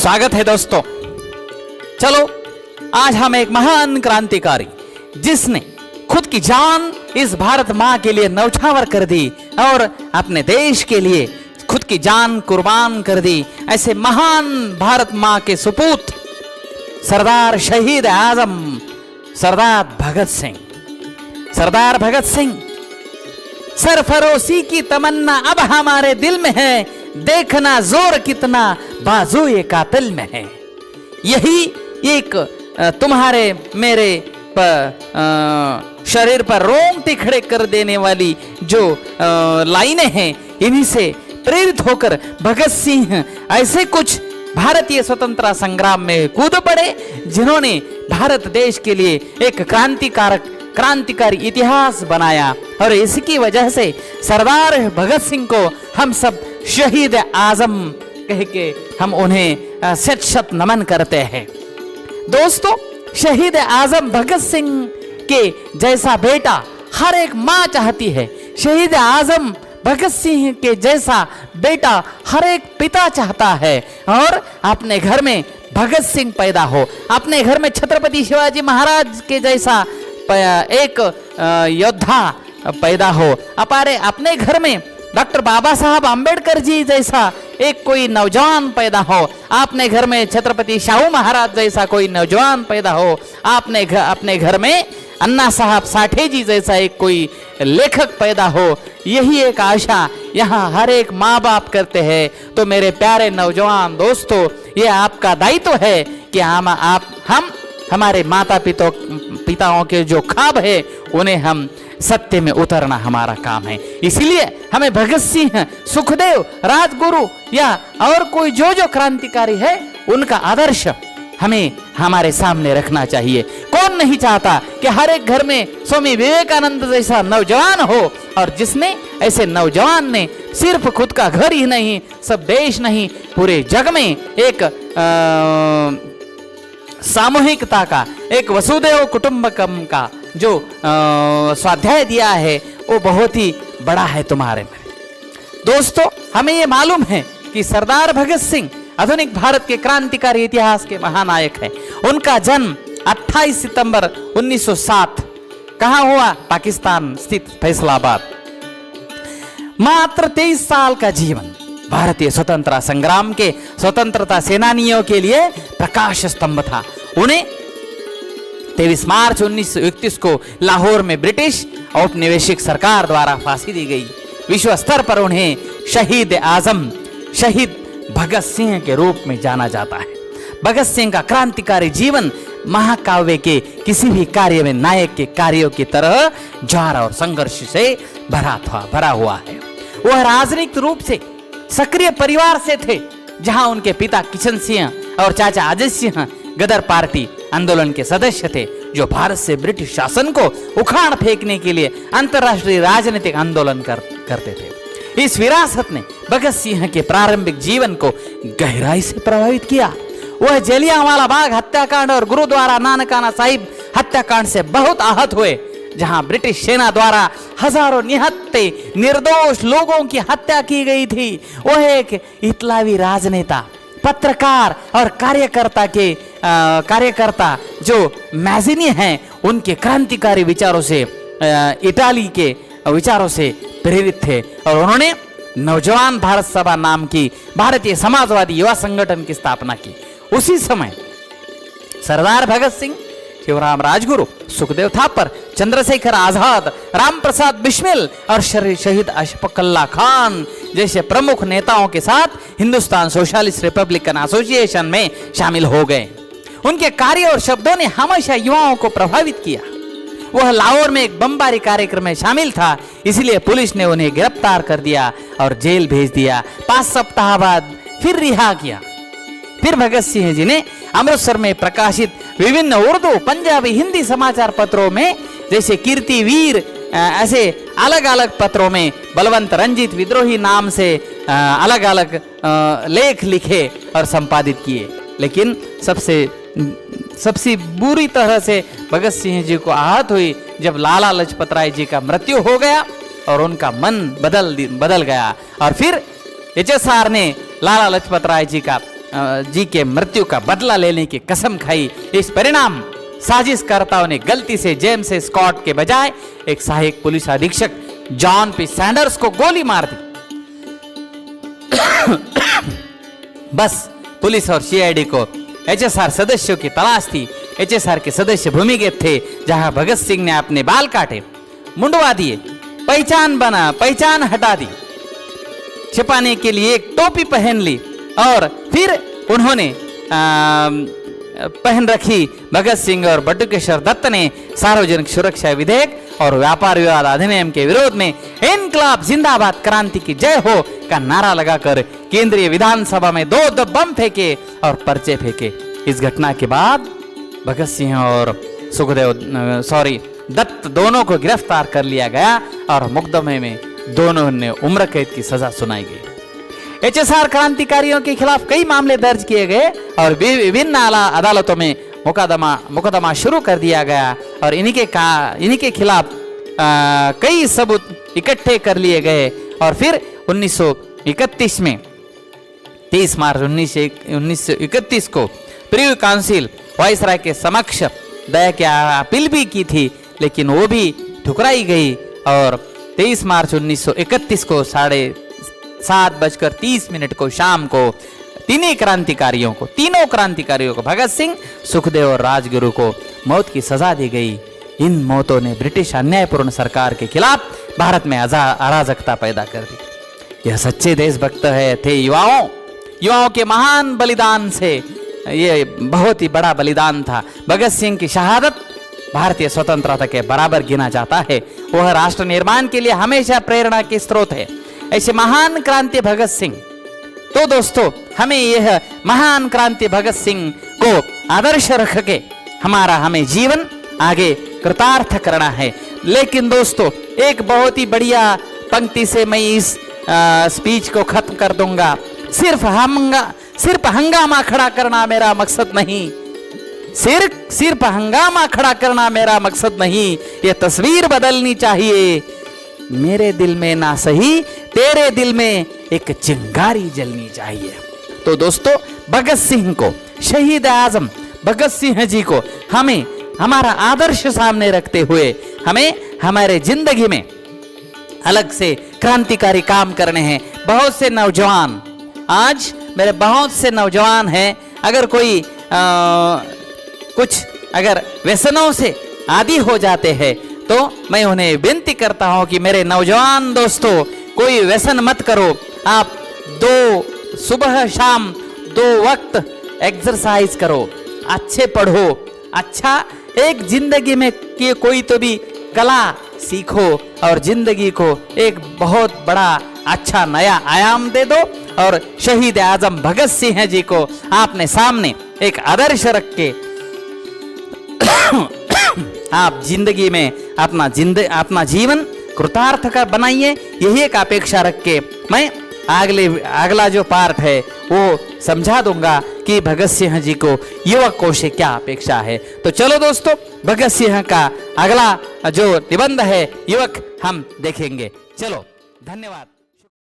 स्वागत है दोस्तों। चलो आज हम एक महान क्रांतिकारी जिसने खुद की जान इस भारत माँ के लिए न्यौछावर कर दी और अपने देश के लिए खुद की जान कुर्बान कर दी, ऐसे महान भारत माँ के सुपूत सरदार शहीद आजम सरदार भगत सिंह। सरदार भगत सिंह, सरफरोशी की तमन्ना अब हमारे दिल में है, देखना जोर कितना बाजुए कातिल में है। यही एक तुम्हारे मेरे शरीर पर रोंगटे खड़े कर देने वाली जो लाइनें हैं, इन्हीं से प्रेरित होकर भगत सिंह ऐसे कुछ भारतीय स्वतंत्रता संग्राम में कूद पड़े जिन्होंने भारत देश के लिए एक क्रांतिकारी इतिहास बनाया। और इसकी वजह से सरदार भगत सिंह को हम सब शहीद आजम कह के हम उन्हें शत शत नमन करते हैं। दोस्तों, शहीद आजम भगत सिंह के जैसा बेटा हर एक माँ चाहती है, शहीद आजम भगत सिंह के जैसा बेटा हर एक पिता चाहता है। और अपने घर में भगत सिंह पैदा हो, अपने घर में छत्रपति शिवाजी महाराज के जैसा एक योद्धा पैदा हो, अपने घर में डॉक्टर बाबा साहब आम्बेडकर जी जैसा एक कोई नौजवान पैदा हो, अपने घर में छत्रपति शाहू महाराज जैसा कोई नौजवान पैदा हो, अपने घर में अन्ना साहब साठे जी जैसा एक कोई लेखक पैदा हो। यही एक आशा यहाँ हर एक माँ बाप करते हैं। तो मेरे प्यारे नौजवान दोस्तों, ये आपका दायित्व है कि हम हमारे माता पिताओं के जो ख्वाब है उन्हें हम सत्य में उतरना हमारा काम है। इसलिए हमें भगत सिंह, सुखदेव, राजगुरु या और कोई जो क्रांतिकारी है उनका आदर्श हमें हमारे सामने रखना चाहिए। कौन नहीं चाहता कि हर एक घर में स्वामी विवेकानंद जैसा नौजवान हो, और जिसने ऐसे नौजवान ने सिर्फ खुद का घर ही नहीं, सब देश नहीं, पूरे जग में एक सामूहिकता का, एक वसुधैव कुटुंबकम का जो स्वाध्याय दिया है वो बहुत ही बड़ा है तुम्हारे में। दोस्तों, हमें ये मालूम है कि सरदार भगत सिंह आधुनिक भारत के क्रांतिकारी इतिहास के महानायक है। उनका जन्म 28 सितंबर 1907 कहाँ हुआ? पाकिस्तान स्थित फैसलाबाद। मात्र 23 साल का जीवन भारतीय स्वतंत्रता संग्राम के स्वतंत्रता सेनानियों के लिए प्रकाश स्तंभ था। उन्हें 23 मार्च 1931 को लाहौर में ब्रिटिश औपनिवेशिक सरकार द्वारा फांसी दी गई। विश्व स्तर पर उन्हें शहीद आजम, शहीद भगत सिंह के रूप में जाना जाता है। भगत सिंह का क्रांतिकारी जीवन महाकाव्य के किसी भी कार्य में नायक के कार्यों की तरह ज्वार और संघर्ष से भरा हुआ है। वह राजनीतिक रूप से सक्रिय परिवार से थे, जहां उनके पिता किशन सिंह और चाचा अजय सिंह गदर पार्टी आंदोलन के सदस्य थे, जो भारत से ब्रिटिश शासन को उखाड़ फेंकने के लिए अंतर्राष्ट्रीय राजनीतिक आंदोलन करते थे। इस विरासत ने भगत सिंह के प्रारंभिक जीवन को गहराई से प्रभावित किया। वह जलियांवाला बाग हत्याकांड और गुरुद्वारा नानकाना साहिब हत्याकांड से बहुत आहत हुए, जहां ब्रिटिश सेना द्वारा हजारों निहत्थे निर्दोष लोगों की हत्या की गई थी। वह एक इतालवी राजनेता, पत्रकार और कार्यकर्ता जो मैज़िनी हैं, उनके क्रांतिकारी विचारों से, इटाली के विचारों से प्रेरित थे। और उन्होंने नौजवान भारत सभा नाम की भारतीय समाजवादी युवा संगठन की स्थापना की। उसी समय सरदार भगत सिंह, शिवराम राजगुरु, सुखदेव थापर, चंद्रशेखर आजाद, राम प्रसाद बिस्मिल और शहीद अशफाक उल्लाह खान जैसे प्रमुख नेताओं के साथ हिंदुस्तान सोशलिस्ट रिपब्लिकन एसोसिएशन में शामिल हो गए। उनके कार्य और शब्दों ने हमेशा युवाओं को प्रभावित किया। वह लाहौर में एक बमबारी कार्यक्रम में शामिल था, इसलिए पुलिस ने उन्हें गिरफ्तार कर दिया और जेल भेज दिया। 5 सप्ताह बाद फिर रिहा किया। फिर भगत सिंह जी ने अमृतसर में प्रकाशित विभिन्न उर्दू, पंजाबी, हिंदी समाचार पत्रों में जैसे कीर्ति वीर, ऐसे अलग अलग पत्रों में बलवंत रंजीत विद्रोही नाम से अलग अलग लेख लिखे और संपादित किए। लेकिन सबसे बुरी तरह से भगत सिंह जी को आहत हुई जब लाला लाजपत राय जी का मृत्यु हो गया और उनका मन बदल गया। और फिर एचएसआर ने लाला लाजपत राय जी का जी के मृत्यु का बदला लेने की कसम खाई। इस परिणाम साजिशकर्ताओं ने गलती से जेम्स स्कॉट के बजाय एक सहायक पुलिस अधीक्षक जॉन पी सैंडर्स को गोली मार दी। बस पुलिस और सीआईडी को एचएसआर सदस्यों की तलाश थी। एचएसआर के सदस्य भूमिगत थे, जहां भगत सिंह ने अपने बाल काटे, मुंडवा दिए, पहचान हटा दी, छिपाने के लिए एक टोपी पहन ली और फिर उन्होंने पहन रखी। भगत सिंह और बटुकेश्वर दत्त ने सार्वजनिक सुरक्षा विधेयक और व्यापार विवाद अधिनियम के विरोध में इनकलाब जिंदाबाद क्रांति की जय हो का नारा लगाकर केंद्रीय विधानसभा में दो बम फेंके और पर्चे फेंके। इस घटना के बाद भगत सिंह और दत्त दोनों को गिरफ्तार कर लिया गया और मुकदमे में दोनों ने उम्र कैद की सजा सुनाई गई। एचएसआर क्रांतिकारियों के खिलाफ कई मामले दर्ज किए गए और विभिन्न अदालतों में मुकदमा शुरू कर दिया गया और इन्हीं के खिलाफ कई सबूत इकट्ठे कर लिए गए और फिर 1931 में 30 मार्च 1931 को प्रीव्यू काउंसिल वाइसराय के समक्ष दया की अपील भी की थी, लेकिन वो भी ठुकराई गई और 23 मार्च 1931 को 7:30 को शाम को तीनों क्रांतिकारियों को भगत सिंह, सुखदेव और राजगुरु को मौत की सजा दी गई। इन मौतों ने ब्रिटिश अन्यायपूर्ण सरकार के खिलाफ भारत में अराजकता पैदा कर दी। यह सच्चे देशभक्त थे युवाओं के महान बलिदान से ये बहुत ही बड़ा बलिदान था। भगत सिंह की शहादत भारतीय स्वतंत्रता के बराबर गिना जाता है। वह राष्ट्र निर्माण के लिए हमेशा प्रेरणा के स्रोत है। ऐसे महान क्रांति भगत सिंह, तो दोस्तों हमें यह महान क्रांति भगत सिंह को आदर्श रख के हमें जीवन आगे कृतार्थ करना है। लेकिन दोस्तों एक बहुत ही बढ़िया पंक्ति से मैं इस स्पीच को खत्म कर दूंगा। सिर्फ हंगामा खड़ा करना मेरा मकसद नहीं, सिर्फ हंगामा खड़ा करना मेरा मकसद नहीं, ये तस्वीर बदलनी चाहिए। मेरे दिल में ना सही तेरे दिल में एक चिंगारी जलनी चाहिए। तो दोस्तों भगत सिंह को, शहीद आजम भगत सिंह जी को हमें हमारा आदर्श सामने रखते हुए हमें हमारे जिंदगी में अलग से क्रांतिकारी काम करने हैं। बहुत से नौजवान, आज मेरे बहुत से नौजवान हैं, अगर कोई अगर व्यसनों से आदी हो जाते हैं तो मैं उन्हें विनती करता हूं कि मेरे नौजवान दोस्तों कोई व्यसन मत करो। आप सुबह शाम 2 वक्त एक्सरसाइज करो, अच्छे पढ़ो, अच्छा एक जिंदगी में कोई तो भी कला सीखो और जिंदगी को एक बहुत बड़ा अच्छा नया आयाम दे दो। और शहीद आजम भगत सिंह जी को आपने सामने एक आदर्श रख के आप जिंदगी में अपना जीवन कृतार्थ का बनाइए। यही एक अपेक्षा रख के मैं अगला जो पार्ट है वो समझा दूंगा कि भगत सिंह जी को युवकों से क्या अपेक्षा है। तो चलो दोस्तों भगत सिंह का अगला जो निबंध है युवक हम देखेंगे। चलो धन्यवाद।